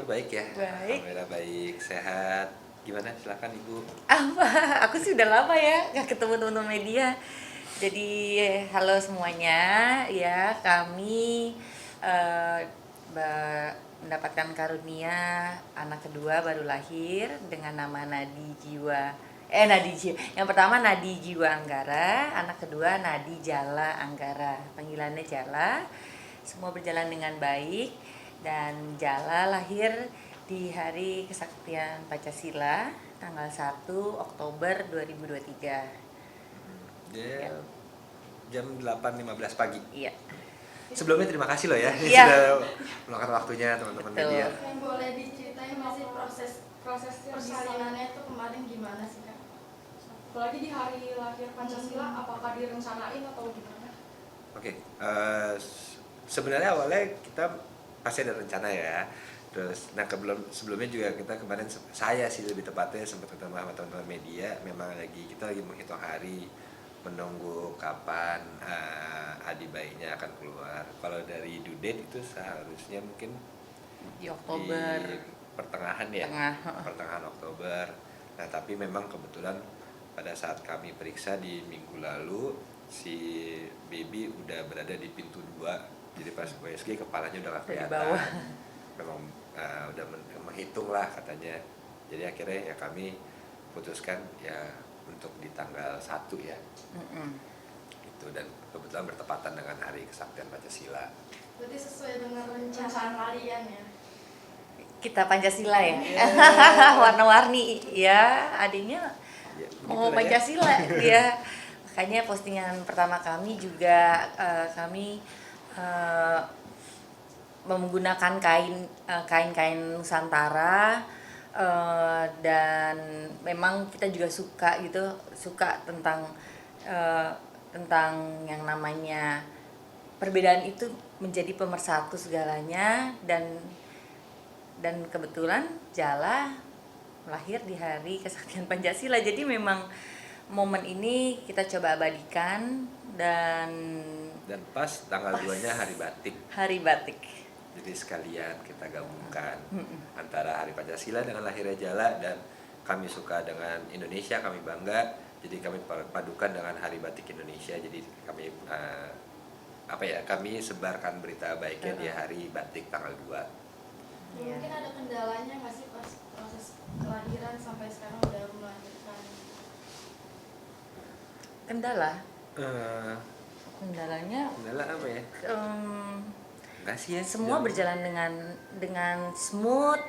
baik ya. Baik. Alhamdulillah baik, sehat. Gimana? Silakan Ibu. Apa? Aku sih udah lama ya nggak ketemu teman-teman media. Jadi halo semuanya, ya kami eh, mendapatkan karunia anak kedua baru lahir dengan nama Nadi Jiwa. Nadi Jiwa. Yang pertama Nadi Jiwa Anggara, anak kedua Nadi Jala Anggara. Panggilannya Jala. Semua berjalan dengan baik dan Jala lahir di Hari Kesaktian Pancasila tanggal 1 Oktober 2023. Dia Ya. jam 8.15 pagi. Iya. Sebelumnya terima kasih loh ya, Iya. sudah meluangkan waktunya teman-teman Betul. media. Yang boleh diceritain masih proses persalinannya itu kemarin gimana sih Kak? Apalagi di hari lahir Pancasila, apakah direncanain atau gimana? Oke, sebenarnya awalnya kita pasti ada rencana ya. Terus, sebelumnya juga kita kemarin, saya sih lebih tepatnya sempat ketemu sama teman-teman media. Memang kita lagi menghitung hari, menunggu kapan adik bayinya akan keluar. Kalau dari due date itu seharusnya mungkin Di Oktober. di pertengahan ya, pertengahan Oktober. Nah tapi memang kebetulan pada saat kami periksa di minggu lalu si baby udah berada di pintu 2, jadi pas USG kepalanya udah gak Di kelihatan. bawah. Memang udah menghitung lah katanya. Jadi akhirnya ya kami putuskan ya untuk di tanggal 1 ya. Itu dan kebetulan bertepatan dengan Hari Kesaktian Pancasila. Berarti sesuai dengan rencana kalian ya? Kita Pancasila ya. Warna-warni ya, adiknya Ya, mau begitulah ya. Pancasila ya. Makanya postingan pertama kami juga kami menggunakan kain-kain Nusantara, dan memang kita juga suka tentang yang namanya perbedaan itu menjadi pemersatu segalanya, dan kebetulan Jala lahir di Hari Kesaktian Pancasila, jadi memang momen ini kita coba abadikan dan pas tanggal 2-nya Hari Batik. Hari Batik. Jadi sekalian kita gabungkan antara Hari Pancasila dengan lahirnya Jala, dan kami suka dengan Indonesia, kami bangga. Jadi kami padukan dengan Hari Batik Indonesia. Jadi kami kami sebarkan berita baiknya di Hari Batik tanggal 2. Iya. Mungkin ada kendalanya nggak sih pas proses kelahiran sampai sekarang udah melahirkan? Kendalanya Kendala apa ya? Enggak sih ya. semua berjalan dengan smooth,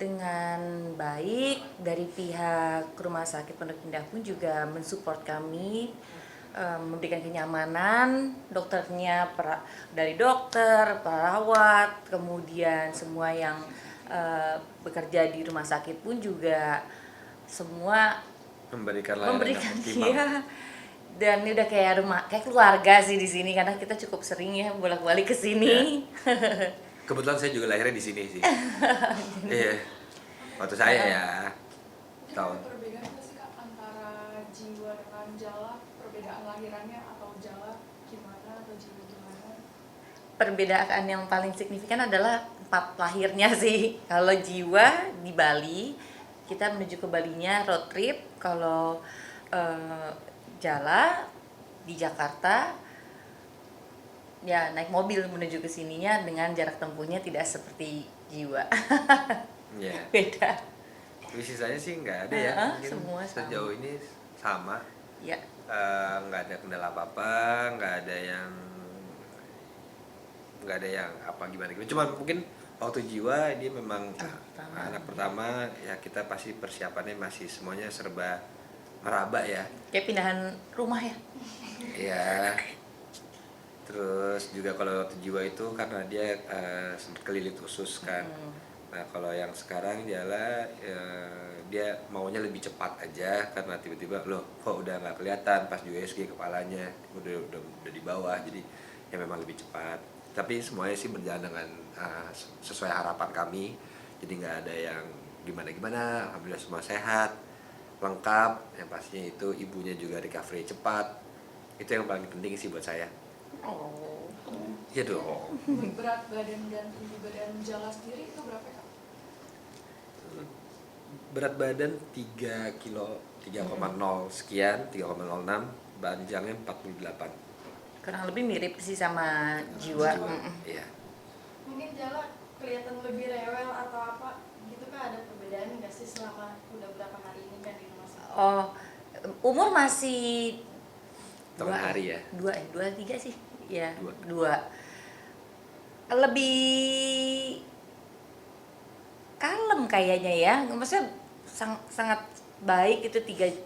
dengan baik. Dari pihak Rumah Sakit Pondok Indah pun juga mensupport kami, memberikan kenyamanan. Dokternya dari dokter, perawat, kemudian semua yang bekerja di rumah sakit pun juga semua memberikan layanan yang optimal. dia. Dan ini udah kayak keluarga sih di sini, karena kita cukup sering ya bolak-balik ke sini. Kebetulan saya juga lahirnya di sini sih. Iya. Waktu saya ya Mungkin tahun. ada perbedaan nggak sih Kak antara Jiwa dengan Jala, perbedaan lahirannya, atau Jala gimana atau Jiwa gimana? Perbedaan yang paling signifikan adalah tempat lahirnya sih. Kalau Jiwa di Bali, kita menuju ke Balinya road trip. Kalau Jala di Jakarta, ya naik mobil menuju ke sininya dengan jarak tempuhnya tidak seperti Jiwa. Ya. Beda. Tapi sisanya sih nggak ada ya. Mungkin semua sama. sejauh ini sama. Ya, Nggak ada kendala apa-apa, nggak ada yang apa gimana. Cuman mungkin waktu Jiwa dia memang anak pertama ya, kita pasti persiapannya masih semuanya serba meraba ya. kayak pindahan rumah ya. Iya. Terus juga kalau waktu Jiwa itu karena dia sempat kelilit usus kan. Nah kalau yang sekarang Jala dia maunya lebih cepat aja, karena tiba-tiba loh kok udah nggak kelihatan pas di USG kepalanya udah di bawah, jadi ya memang lebih cepat. Tapi semuanya sih berjalan dengan sesuai harapan kami, jadi nggak ada yang gimana-gimana. Alhamdulillah semua sehat, lengkap. Yang pastinya itu ibunya juga recovery cepat. Itu yang paling penting sih buat saya. Oh. Iya dong. Berat badan dan tinggi badan Jala sendiri itu berapa Kak? berat badan 3 kilo 3,0 sekian 3,06, panjangnya 48. Kurang lebih mirip sih sama Jiwa. Iya. Mungkin Jala kelihatan lebih rewel atau apa gitu kan, ada perbedaan nggak sih selama udah berapa hari ini kan di rumah sakit? Oh, umur masih Hitungan hari ya. dua tiga sih, ya Dua. dua. Lebih kalem kayaknya ya, maksudnya sangat baik itu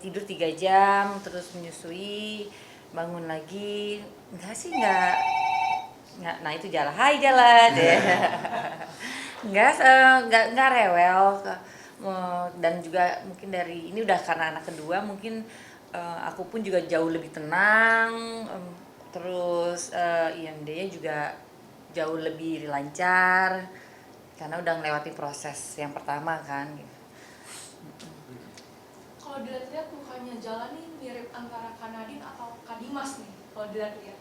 tidur 3 jam terus menyusui, bangun lagi. Enggak sih, enggak. Nah itu jalan, hai jalan ya. Enggak rewel dan juga mungkin dari ini udah karena anak kedua mungkin aku pun juga jauh lebih tenang, terus IMD-nya juga jauh lebih lancar karena udah ngelewatin proses yang pertama kan. Kalau dilihat-lihat mukanya Jala nih mirip antara Kak Nadine atau Kak Dimas nih kalau dilihat-lihat.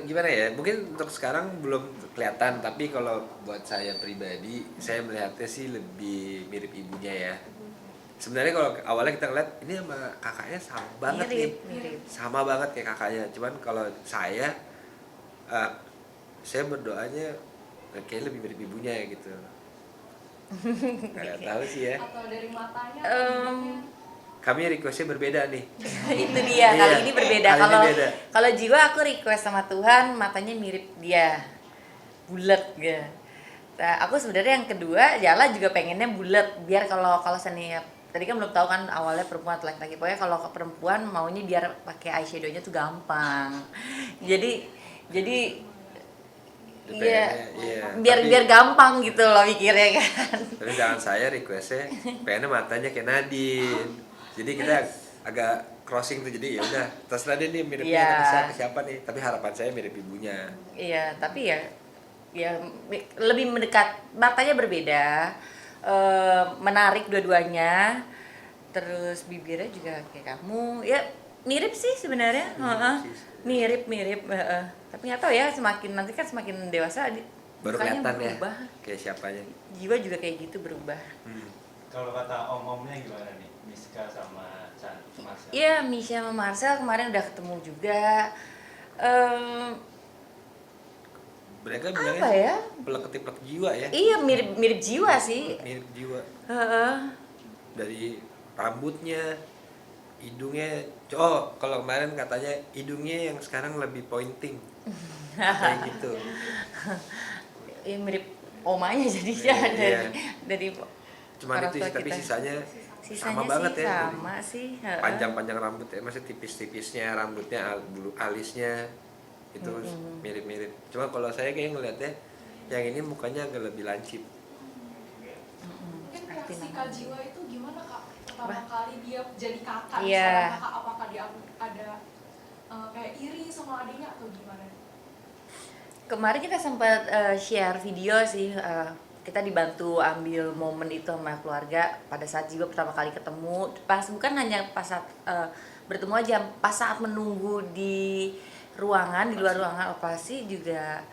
Gimana ya, mungkin untuk sekarang belum kelihatan, tapi kalau buat saya pribadi saya melihatnya sih lebih mirip ibunya ya. Sebenarnya kalau awalnya kita ngeliat ini sama kakaknya sama banget Mirip. sama banget kayak kakaknya, cuman kalau saya berdoanya kayak lebih mirip ibunya ya gitu. Nggak tahu sih ya, Atau dari matanya Em, atau hidungnya. kami requestnya berbeda nih. Itu dia, kali Iya, ini berbeda. kali ini Kalau beda. kalau Jiwa aku request sama Tuhan matanya mirip dia, bulat gitu. Nah, aku sebenarnya yang kedua Jala juga pengennya bulat biar kalau seni tadi kan belum tahu kan awalnya perempuan atau laki-laki, pokoknya kalau ke perempuan maunya biar pakai eyeshadownya tuh gampang. Jadi iya, Iya, biar tapi- gampang gitu loh mikirnya kan. Tapi jangan saya requestnya pengennya matanya kayak Nadine. Jadi kita agak crossing tuh, jadi ya udah terserah deh nih miripnya Iya. ke siapa nih. Tapi harapan saya mirip ibunya. Iya, tapi ya lebih mendekat, matanya berbeda, menarik dua-duanya, terus bibirnya juga kayak kamu, ya mirip sih sebenarnya, mirip. Tapi nggak tahu ya, nanti kan semakin dewasa, Baru mukanya kelihatan ya berubah. kayak siapanya. Jiwa juga kayak gitu berubah. Kalau kata om-omnya gimana nih? Miska sama Marcel? Iya, Misha sama Marcel kemarin udah ketemu juga. Em, Mereka apa bilangnya ya? peleketip jiwa ya. Iya, mirip jiwa sih. Mirip jiwa. Heeh. Dari rambutnya, hidungnya. Oh, kalau kemarin katanya hidungnya yang sekarang lebih pointing. Kayak gitu. Ya, mirip omanya jadinya Iya. dari Cuman orang itu tua sih, tapi kita. sisanya Sisanya sama banget sih ya. sama sih, heeh. Panjang-panjang rambutnya, masih tipis-tipisnya rambutnya, bulu alisnya itu mirip-mirip. Cuma kalau saya kayak ngeliatnya yang ini mukanya agak lebih lancip. Mungkin Arti reaksi nama. Kak Jiwa itu gimana Kak? Pertama Apa? kali dia jadi kakak Iya. seorang kakak, apakah dia ada kayak iri sama adiknya atau gimana? Kemarin kita sempat share video sih, kita dibantu ambil momen itu sama keluarga pada saat Jiwa pertama kali ketemu, bukan hanya pas saat bertemu aja, pas saat menunggu di ruangan, di luar ruangan operasi juga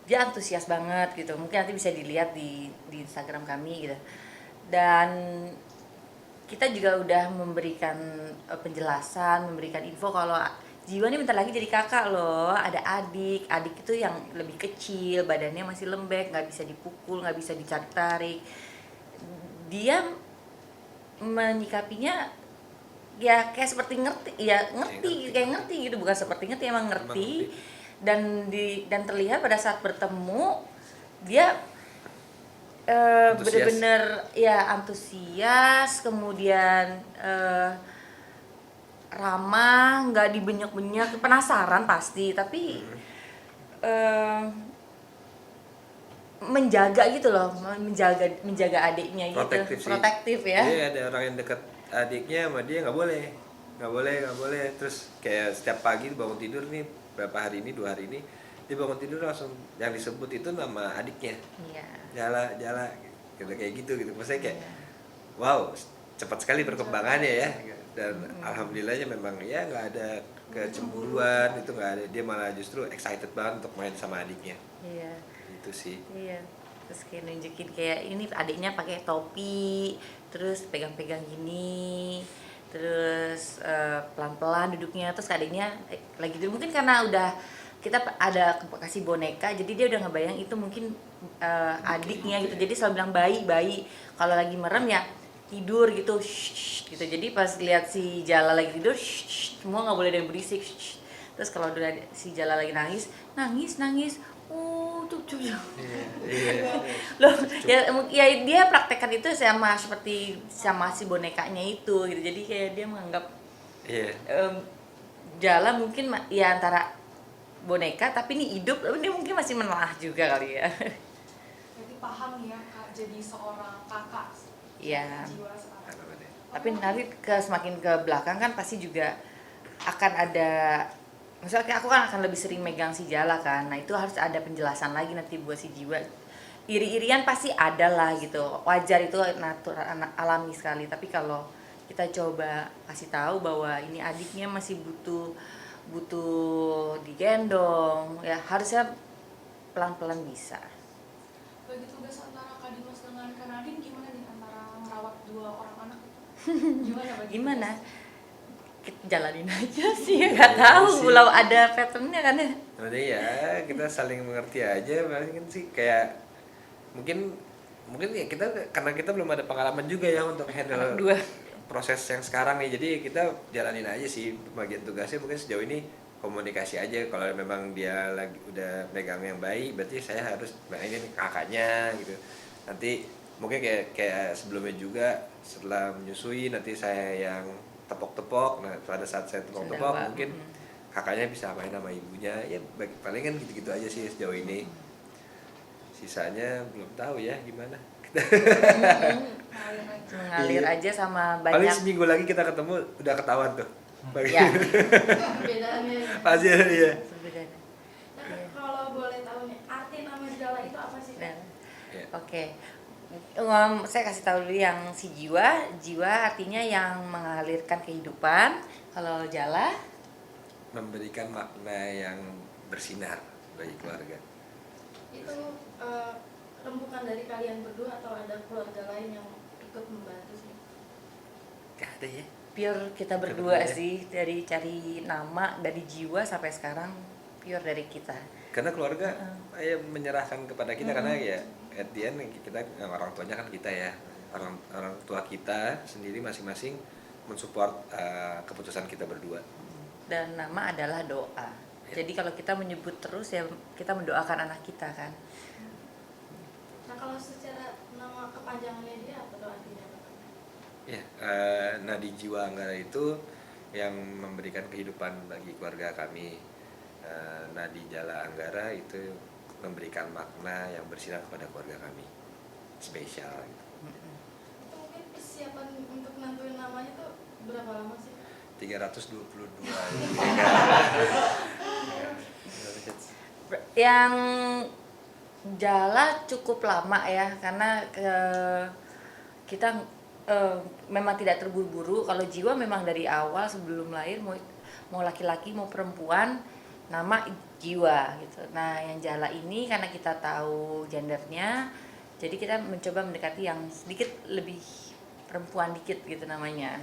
dia antusias banget gitu. Mungkin nanti bisa dilihat di Instagram kami gitu. Dan kita juga udah memberikan penjelasan, memberikan info kalau Jiwa nih bentar lagi jadi kakak loh, ada adik itu yang lebih kecil, badannya masih lembek, nggak bisa dipukul, nggak bisa ditarik. Dia menyikapinya ya kayak seperti ngerti, kayak ngerti gitu, bukan seperti ngerti, emang ngerti. Dan terlihat pada saat bertemu dia Antusias. bener-bener ya antusias, kemudian ramah, nggak dibenyak-benyak, penasaran pasti, tapi menjaga gitu loh, menjaga adiknya gitu, Protektif sih. protektif ya. Iya, ada orang yang dekat adiknya sama dia nggak boleh. Terus kayak setiap pagi bangun tidur nih, berapa hari ini, 2 hari ini, dia bangun tidur langsung yang disebut itu nama adiknya. Iya. Jala gitu, kayak gitu. Maksudnya kayak wow, cepat sekali perkembangannya ya. Dan alhamdulillahnya memang ya nggak ada kecemburuan, itu nggak ada, dia malah justru excited banget untuk main sama adiknya. Iya. Itu sih. Iya. terus kayak nunjukin kayak ini adiknya pakai topi, terus pegang-pegang gini, terus pelan-pelan duduknya, terus adiknya lagi duduk, mungkin karena udah kita ada kasih boneka, jadi dia udah ngebayang itu mungkin adiknya gitu, jadi selalu bilang bayi, kalau lagi merem ya tidur gitu, shh, gitu. Jadi pas lihat si Jala lagi tidur, shh, semua nggak boleh ada yang berisik, shh. Terus kalau udah si Jala lagi nangis, tuh. Iya. Loh, ya dia praktekkan itu seperti sama si bonekanya itu gitu. Jadi kayak dia menganggap Iya. Jala mungkin ya antara boneka tapi ini hidup, tapi dia mungkin masih menelaah juga kali ya. Berarti paham ya Kak jadi seorang kakak Iya. jiwa sekarang. Tapi nanti semakin ke belakang kan pasti juga akan ada, maksudnya kayak aku kan akan lebih sering megang si Jala kan, nah itu harus ada penjelasan lagi nanti buat si Jiwa. Iri-irian pasti ada lah gitu, wajar, itu natural, alami sekali. Tapi kalau kita coba kasih tahu bahwa ini adiknya masih butuh digendong, ya harusnya pelan-pelan bisa. Bagi tugas antara Kak Dimas dengan Kak Nadine gimana nih antara merawat dua orang anak itu? Gimana? tugas? Kita jalanin aja sih, nggak tahu sih. belum ada patternnya kan ya. Sebenarnya ya kita saling mengerti aja, paling sih kayak mungkin ya kita, karena kita belum ada pengalaman juga ya untuk handle Dua. proses yang sekarang nih, jadi kita jalanin aja sih bagian tugasnya. Mungkin sejauh ini komunikasi aja, kalau memang dia lagi udah megang yang baik berarti saya harus ini kakaknya gitu. Nanti mungkin kayak sebelumnya juga, setelah menyusui nanti saya yang tepok-tepok. Nah pada saat saya tepok-tepok Sendawa. mungkin kakaknya bisa main sama ibunya ya, paling kan gitu-gitu aja sih sejauh ini. Sisanya belum tahu ya gimana. Mengalir Iya. aja sama Paling banyak. seminggu lagi kita ketemu udah ketahuan tuh. Ya. Perbedaannya ya. Pasti ya. Sebenarnya. Nah, kalau boleh tahu nih, arti nama Jala itu apa sih? Nah, Ya. Oke. Saya kasih tahu dulu yang si jiwa artinya yang mengalirkan kehidupan. Kalau Jala Memberikan makna yang bersinar bagi keluarga. Itu rembukan dari kalian berdua atau ada keluarga lain yang ikut membantu sih? Gak ada ya. pure kita Kita berdua berdua ya. sih, dari cari nama dari jiwa sampai sekarang pure dari kita. Karena keluarga menyerahkan kepada kita, karena ya at the end kita, orang tuanya kan kita ya, orang tua kita sendiri masing-masing mensupport keputusan kita berdua. Dan nama adalah doa. Ya. Jadi kalau kita menyebut terus ya kita mendoakan anak kita kan. Nah kalau secara nama kepanjangannya dia apa tuh artinya? Ya, Nadi Jiwa Anggara itu yang memberikan kehidupan bagi keluarga kami. Nadi Jala Anggara itu memberikan makna yang bersinar kepada keluarga kami. Spesial gitu. Itu mungkin persiapan untuk nentuin namanya tuh berapa lama sih? 322. Yang Jala cukup lama ya, karena kita memang tidak terburu-buru. Kalau Jiwa memang dari awal sebelum lahir mau laki-laki mau perempuan nama Jiwa gitu. Nah yang Jala ini karena kita tahu gendernya, jadi kita mencoba mendekati yang sedikit lebih perempuan dikit gitu namanya.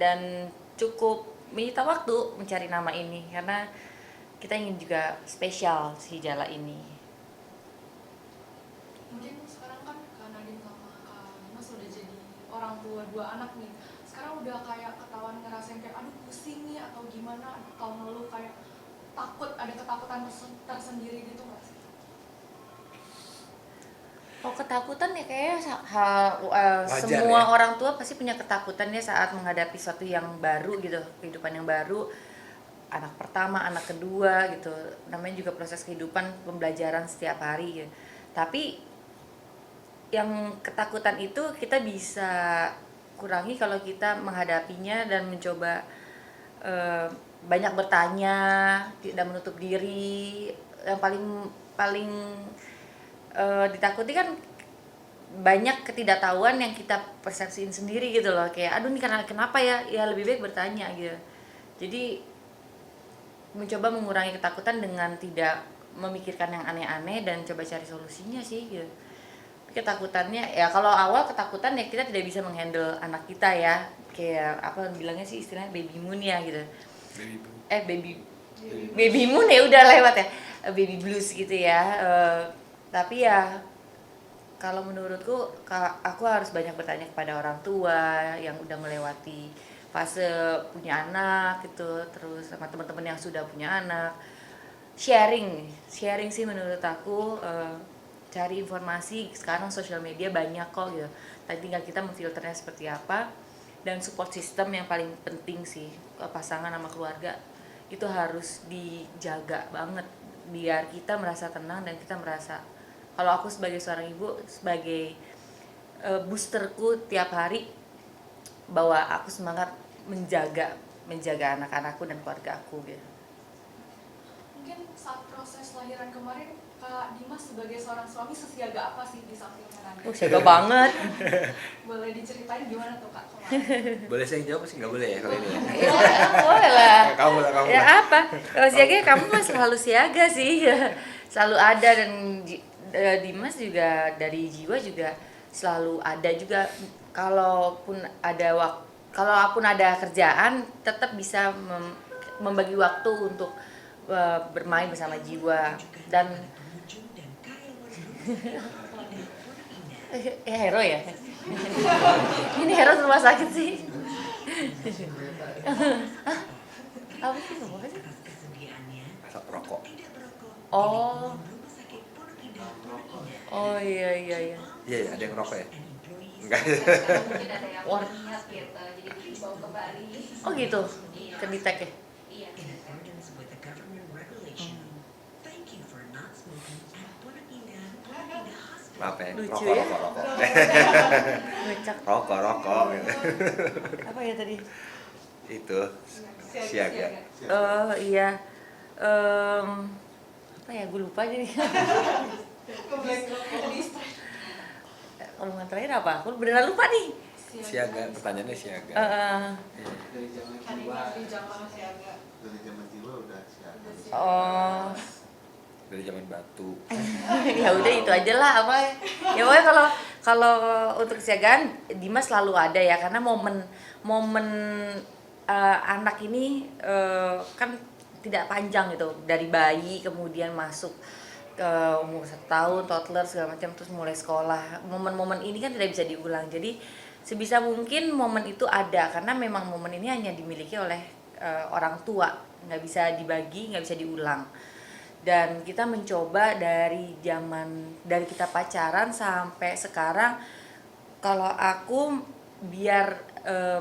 Dan cukup menyita waktu mencari nama ini karena kita ingin juga spesial si Jala ini. Mungkin sekarang kan Kak Nadine sama Kak Dimas udah jadi orang tua dua anak nih. Sekarang udah kayak ketahuan ngerasain kayak aduh pusing nih atau gimana, atau ngeluh kayak takut, ada ketakutan tersendiri gitu nggak sih? Oh ketakutan ya kayaknya Wajar semua ya. orang tua pasti punya ketakutan ya saat menghadapi sesuatu yang baru gitu, kehidupan yang baru, anak pertama, anak kedua gitu. Namanya juga proses kehidupan, pembelajaran setiap hari gitu. Tapi yang ketakutan itu kita bisa kurangi kalau kita menghadapinya dan mencoba banyak bertanya, tidak menutup diri. Yang paling ditakuti kan banyak ketidaktahuan yang kita persepsiin sendiri gitu loh, kayak aduh ini kenapa ya lebih baik bertanya gitu. Jadi mencoba mengurangi ketakutan dengan tidak memikirkan yang aneh-aneh dan coba cari solusinya sih gitu. ketakutannya ya, kalau awal ketakutan ya kita tidak bisa menghandle anak kita ya, kayak apa bilangnya sih istilahnya baby moon ya gitu. Baby moon ya udah lewat ya. Baby blues gitu ya. Tapi ya kalau menurutku aku harus banyak bertanya kepada orang tua yang udah melewati fase punya anak gitu, terus sama teman-teman yang sudah punya anak. Sharing sih menurut aku. Cari informasi, sekarang sosial media banyak kok gitu. Tadi tinggal kita memfilternya seperti apa, dan support system yang paling penting sih, pasangan sama keluarga itu harus dijaga banget biar kita merasa tenang dan kita merasa, kalau aku sebagai seorang ibu, sebagai boosterku tiap hari, bahwa aku semangat menjaga anak-anakku dan keluarga aku gitu. Mungkin saat proses lahiran kemarin, Kak Dimas sebagai seorang suami sesiaga apa sih di samping Nanda? Siaga banget. Boleh diceritain gimana tuh Kak kemarin? Boleh saya jawab sih nggak boleh ya kali ini? Ya, boleh lah. Kamu lah. Ya apa? Kalau siaga kamu mah selalu siaga sih. Selalu ada, dan Dimas juga dari jiwa juga selalu ada juga. Kalaupun ada kerjaan, tetap bisa membagi waktu untuk bermain bersama jiwa. Dan hero ya? Ini hero rumah sakit sih. Apa sih ngomongnya sih? Asap rokok. Oh iya. Iya, ada yang rokok ya? Enggak. Mungkin ada yang niat gitu, jadi dibawa ke Bali. Oh gitu, ke Ditek ya? Iya. Maaf ya, Lucu rokok. Ngecak. Rokok gitu. Apa ya tadi? Itu siaga. Oh iya. Apa ya, gue lupa jadi. Omongan terakhir apa? Aku beneran lupa nih. Siaga, pertanyaannya siaga. Dari zaman jiwa, Di zaman siaga. dari zaman jiwa udah siaga. Oh. Dari zaman batu. Ya udah itu aja lah apa ya, pokoknya kalau untuk kesiagaan Dimas selalu ada ya, karena momen anak ini kan tidak panjang gitu, dari bayi kemudian masuk ke umur 1 tahun, toddler segala macam, terus mulai sekolah. Momen-momen ini kan tidak bisa diulang, jadi sebisa mungkin momen itu ada, karena memang momen ini hanya dimiliki oleh orang tua, nggak bisa dibagi, nggak bisa diulang. Dan kita mencoba dari kita pacaran sampai sekarang, kalau aku biar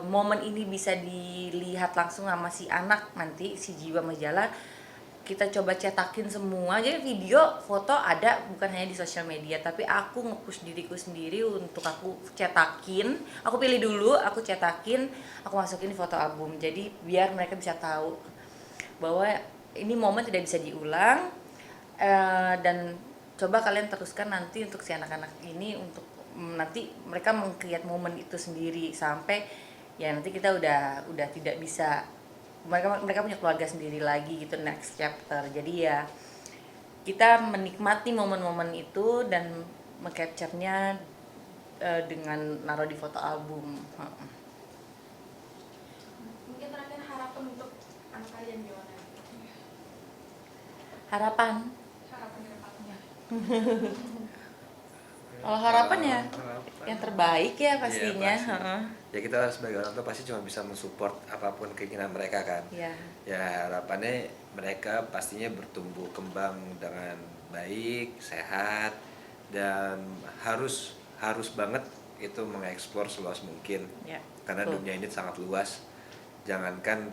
momen ini bisa dilihat langsung sama si anak nanti, si jiwa majalah, kita coba cetakin semua. Jadi video, foto ada, bukan hanya di sosial media, tapi aku nge-push diriku sendiri untuk aku cetakin. Aku pilih dulu, aku cetakin, aku masukin di foto album. Jadi biar mereka bisa tahu bahwa ini momen tidak bisa diulang. Dan coba kalian teruskan nanti untuk si anak-anak ini, untuk nanti mereka meng-create momen itu sendiri, sampai ya nanti kita udah tidak bisa, mereka punya keluarga sendiri lagi gitu, next chapter. Jadi ya kita menikmati momen-momen itu dan meng-capture-nya dengan naruh di foto album. Mungkin terakhir harapan untuk anak kalian gimana? Harapan Harapan kedepannya. kalau harapan ya yang terbaik ya pastinya. Iya, pasti. Ya kita sebagai orang tua pasti cuma bisa mensupport apapun keinginan mereka kan. Ya. Ya harapannya mereka pastinya bertumbuh kembang dengan baik, sehat, dan harus banget itu mengeksplor seluas mungkin. Ya, Karena betul. dunia ini sangat luas. Jangankan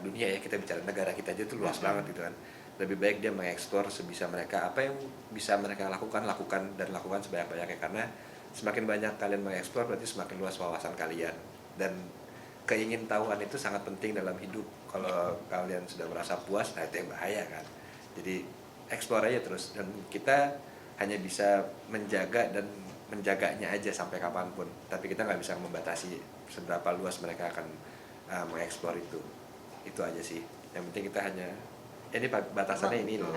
dunia ya, kita bicara negara kita aja itu luas banget gitu kan. Lebih baik dia mengeksplor sebisa mereka, apa yang bisa mereka lakukan dan lakukan sebanyak-banyaknya, karena semakin banyak kalian mengeksplor berarti semakin luas wawasan kalian, dan keingintahuan itu sangat penting dalam hidup. Kalau kalian sudah merasa puas, nah itu yang bahaya kan. Jadi eksplor aja terus, dan kita hanya bisa menjaganya aja sampai kapanpun, tapi kita nggak bisa membatasi seberapa luas mereka akan mengeksplor itu aja sih. Yang penting kita hanya ini batasannya ini loh.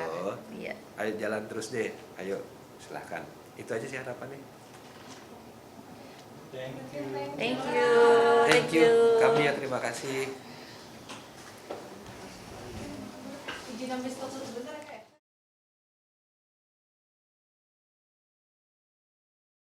Iya. Ayo jalan terus deh. Ayo silahkan. Itu aja sih harapannya. Thank you. Thank you. Thank you. Kami ya terima kasih. Izin ambil foto sebentar ya, Kak?